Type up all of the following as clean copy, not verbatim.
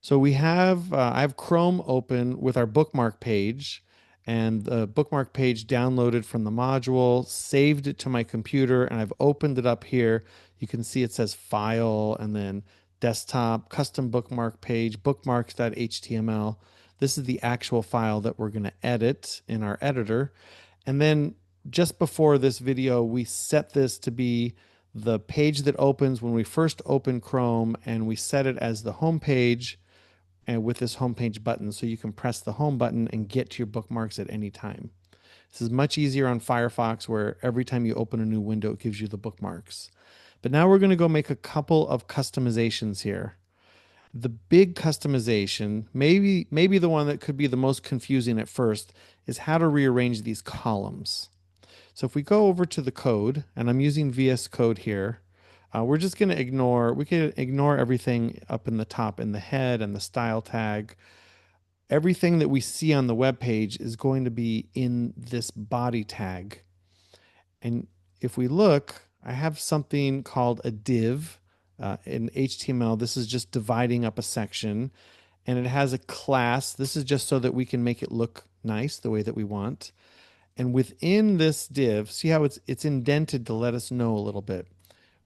So I have Chrome open with our bookmark page, and the bookmark page downloaded from the module, saved it to my computer, and I've opened it up here. You can see it says file and then desktop, custom bookmark page, bookmarks.html. This is the actual file that we're going to edit in our editor. And then just before this video, we set this to be the page that opens when we first open Chrome, and we set it as the home page and with this homepage button, so you can press the home button and get to your bookmarks at any time. This is much easier on Firefox, where every time you open a new window, it gives you the bookmarks. But now we're going to go make a couple of customizations here. The big customization, maybe the one that could be the most confusing at first, is how to rearrange these columns. So if we go over to the code, and I'm using VS Code here, we're just going to we can ignore everything up in the top in the head and the style tag. Everything that we see on the web page is going to be in this body tag. And if we look, I have something called a div in HTML. This is just dividing up a section, and it has a class. This is just so that we can make it look nice the way that we want. And within this div, see how it's indented to let us know a little bit.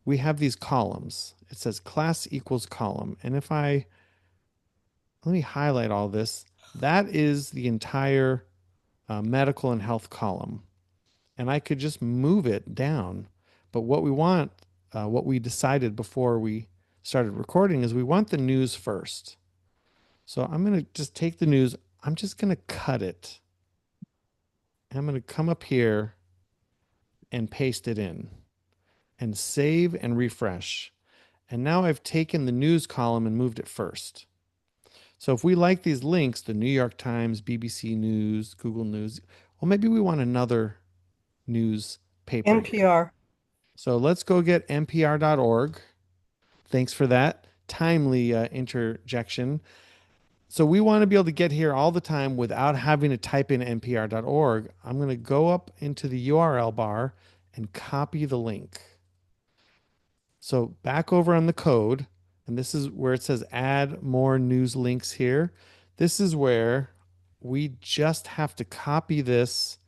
We have these columns. It says class equals column. And if I let me highlight all this, that is the entire medical and health column. And I could just move it down. But what we want, what we decided before we started recording, is we want the news first. So I'm going to just take the news, I'm just going to cut it. I'm going to come up here and paste it in and save and refresh. And now I've taken the news column and moved it first. So if we like these links, the New York Times, BBC News, Google News, well, maybe we want another news paper here. NPR. So let's go get npr.org. Thanks for that timely interjection. So we want to be able to get here all the time without having to type in npr.org. I'm going to go up into the URL bar and copy the link. So back over on the code, and this is where it says add more news links here. This is where we just have to copy this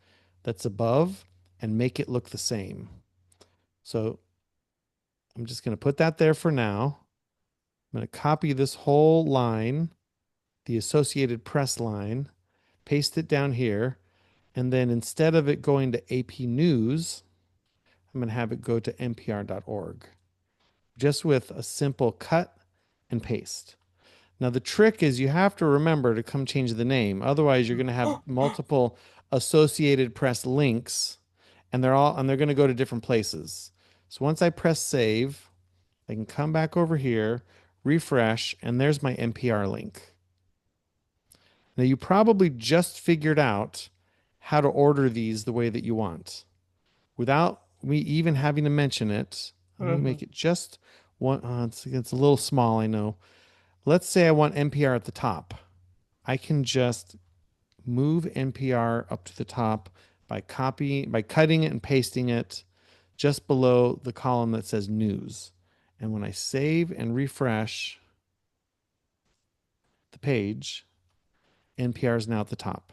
that's above and make it look the same. So I'm just going to put that there for now. I'm going to copy this whole line, the Associated Press line, paste it down here, and then instead of it going to AP News, I'm going to have it go to npr.org, just with a simple cut and paste. Now, the trick is you have to remember to come change the name. Otherwise, you're going to have multiple Associated Press links, and they're going to go to different places. So once I press save, I can come back over here, refresh, and there's my NPR link. Now, you probably just figured out how to order these the way that you want without me even having to mention it. Let me Mhm. make it just one. It's a little small, I know. Let's say I want NPR at the top. I can just move NPR up to the top by cutting it and pasting it just below the column that says news. And when I save and refresh the page, NPR is now at the top.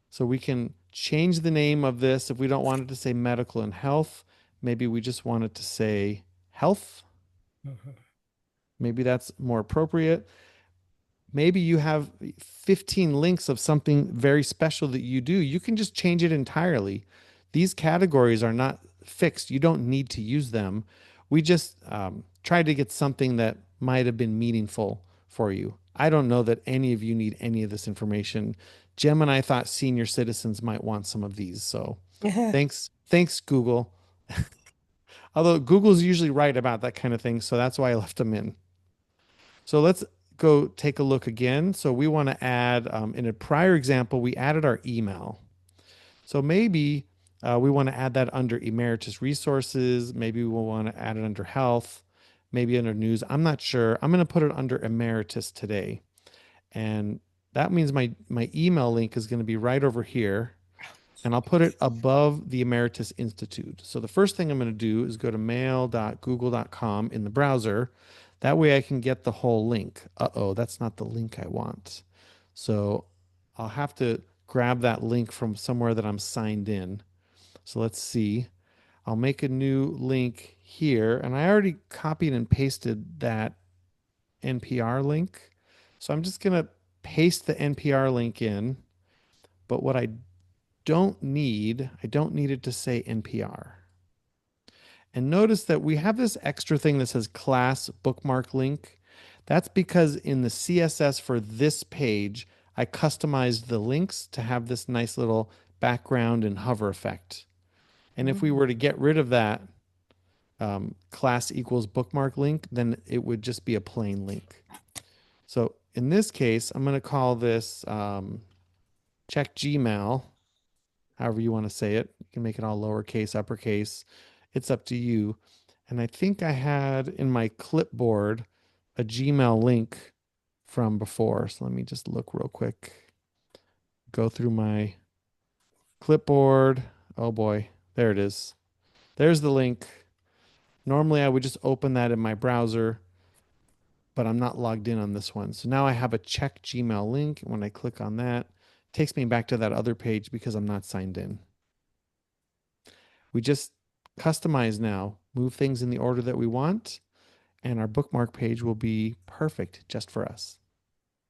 So we can change the name of this if we don't want it to say medical and health. Maybe we just want it to say health. Mhm. Maybe that's more appropriate. Maybe you have 15 links of something very special that you do. You can just change it entirely. These categories are not fixed. You don't need to use them. We just tried to get something that might have been meaningful for you. I don't know that any of you need any of this information. Jem and I thought senior citizens might want some of these. So thanks, Google. Although Google's usually right about that kind of thing. So that's why I left them in. So let's go take a look again. So we want to add, in a prior example, we added our email. So maybe we want to add that under emeritus resources. Maybe we'll want to add it under health, maybe under news. I'm not sure. I'm going to put it under emeritus today. And that means my email link is going to be right over here. And I'll put it above the Emeritus Institute. So the first thing I'm going to do is go to mail.google.com in the browser. That way I can get the whole link. Uh-oh, that's not the link I want. So I'll have to grab that link from somewhere that I'm signed in. So let's see. I'll make a new link here, and I already copied and pasted that NPR link. So I'm just going to paste the NPR link in, but what I don't need it to say NPR. And notice that we have this extra thing that says class bookmark link. That's because in the CSS for this page, I customized the links to have this nice little background and hover effect. And if we were to get rid of that class equals bookmark link, then it would just be a plain link. So in this case, I'm going to call this check Gmail, however you want to say it. You can make it all lowercase, uppercase. It's up to you. And I think I had in my clipboard a Gmail link from before. So let me just look real quick. Go through my clipboard. Oh boy, there it is. There's the link. Normally I would just open that in my browser, but I'm not logged in on this one. So now I have a check Gmail link. When I click on that, it takes me back to that other page because I'm not signed in. We just customize now, move things in the order that we want, and our bookmark page will be perfect just for us.